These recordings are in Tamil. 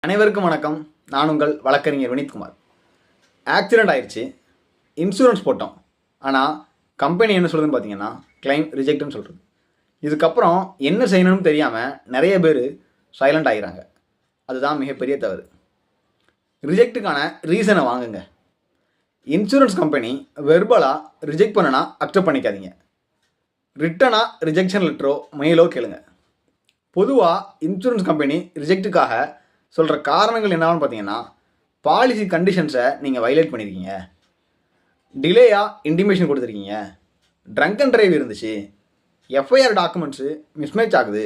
அனைவருக்கும் வணக்கம். நான் உங்கள் வழக்கறிஞர் வினித்குமார். ஆக்சிடெண்ட் ஆயிடுச்சு, இன்சூரன்ஸ் போட்டோம். ஆனால் கம்பெனி என்ன சொல்லுதுன்னு பார்த்தீங்கன்னா கிளைம் ரிஜெக்ட்னு சொல்கிறது. இதுக்கப்புறம் என்ன செய்யணும்னு தெரியாமல் நிறைய பேர் சைலண்ட் ஆகிறாங்க. அதுதான் மிகப்பெரிய தவறு. ரிஜெக்ட்டுக்கான ரீசனை வாங்குங்க. இன்சூரன்ஸ் கம்பெனி வெர்பலாக ரிஜெக்ட் பண்ணனா அக்செப்ட் பண்ணிக்காதீங்க. ரிட்டனாக ரிஜெக்ஷன் லெட்டரோ மெயிலோ கேளுங்க. பொதுவாக இன்சூரன்ஸ் கம்பெனி ரிஜெக்ட்டுக்காக சொல்கிற காரணங்கள் என்னன்னு பார்த்தீங்கன்னா, பாலிசி கண்டிஷன்ஸை நீங்கள் வயலேட் பண்ணியிருக்கீங்க, டிலேயாக இன்டிமேஷன் கொடுத்துருக்கீங்க, ட்ரங்க் அண்ட் டிரைவ் இருந்துச்சு, எஃப்ஐஆர் டாக்குமெண்ட்ஸு மிஸ்மேட்ச் ஆகுது,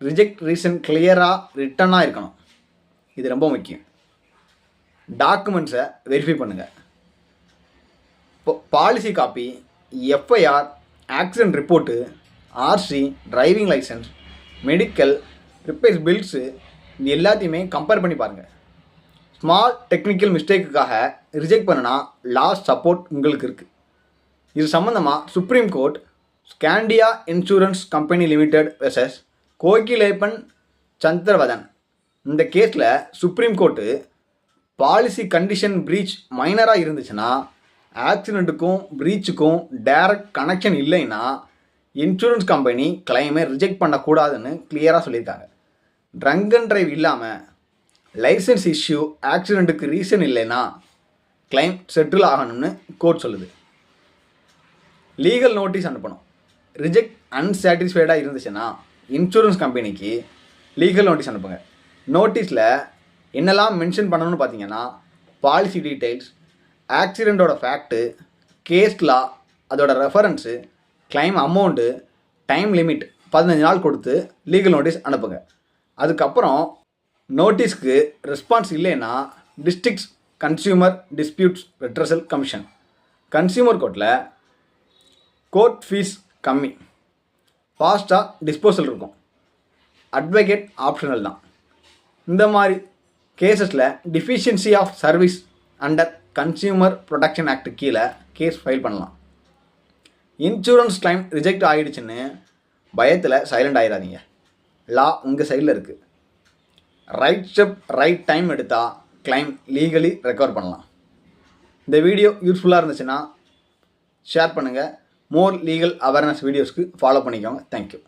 ரிஜெக்ட் ரீசன் கிளியராக ரிட்டனாக இருக்கணும். இது ரொம்ப முக்கியம். டாக்குமெண்ட்ஸை வெரிஃபை பண்ணுங்கள். இப்போ policy copy, FIR, accident report, RC, driving licence, medical, repairs bills, இது எல்லாத்தையுமே கம்பேர் பண்ணி பாருங்கள். ஸ்மால் டெக்னிக்கல் மிஸ்டேக்குக்காக ரிஜெக்ட் பண்ணனா லாஸ் சப்போர்ட் உங்களுக்கு இருக்குது. இது சம்மந்தமாக supreme court Skandia insurance company limited versus Kokilaben Chandravadan, இந்த கேஸில் supreme court policy condition breach மைனராக இருந்துச்சுன்னா, ஆக்சிடெண்ட்டுக்கும் ப்ரீச்சுக்கும் டைரக்ட் கனெக்ஷன் இல்லைன்னா இன்சூரன்ஸ் கம்பெனி கிளைமை ரிஜெக்ட் பண்ணக்கூடாதுன்னு கிளியராக சொல்லியிருக்காங்க. ட்ரங்க் அண்ட் டிரைவ் இல்லாமல் லைசன்ஸ் இஷ்யூ ஆக்சிடெண்ட்டுக்கு ரீசன் இல்லைன்னா கிளைம் செட்டில் ஆகணும்னு கோர்ட் சொல்லுது. லீகல் நோட்டீஸ் அனுப்பணும். ரிஜெக்ட் அன்சாட்டிஸ்ஃபைடாக இருந்துச்சுன்னா இன்சூரன்ஸ் கம்பெனிக்கு லீகல் நோட்டீஸ் அனுப்புங்க. நோட்டீஸில் என்னெல்லாம் மென்ஷன் பண்ணணும்னு பார்த்தீங்கன்னா, பாலிசி டீட்டெயில்ஸ், ஆக்சிடெண்ட்டோட ஃபேக்ட்டு, கேஸ் லா, அதோட reference, claim amount, time limit 15 நாள் கொடுத்து லீகல் நோட்டீஸ் அனுப்புங்க. அதுக்கப்புறம் நோட்டீஸ்க்கு ரெஸ்பான்ஸ் இல்லைன்னா district consumer disputes redressal commission, consumer கோர்ட்டில் கோர்ட் ஃபீஸ் கம்மி, ஃபாஸ்ட்டாக டிஸ்போசல் இருக்கும், அட்வொகேட் ஆப்ஷனல் தான். இந்த மாதிரி கேசஸில் deficiency of service under consumer protection act கீழே கேஸ் ஃபைல் பண்ணலாம். இன்சூரன்ஸ் கிளைம் ரிஜெக்ட் ஆகிடுச்சுன்னு பயத்தில் சைலண்ட் ஆகிடாதீங்க. லா உங்கள் சைடில் இருக்குது. ரைட் ஸ்டெப் ரைட் டைம் எடுத்தால் கிளைம் லீகலி ரெக்கவர் பண்ணலாம். இந்த வீடியோ யூஸ்ஃபுல்லாக இருந்துச்சுன்னா ஷேர் பண்ணுங்கள். மோர் லீகல் அவேர்னஸ் வீடியோஸ்க்கு ஃபாலோ பண்ணிக்கோங்க. தேங்க்யூ.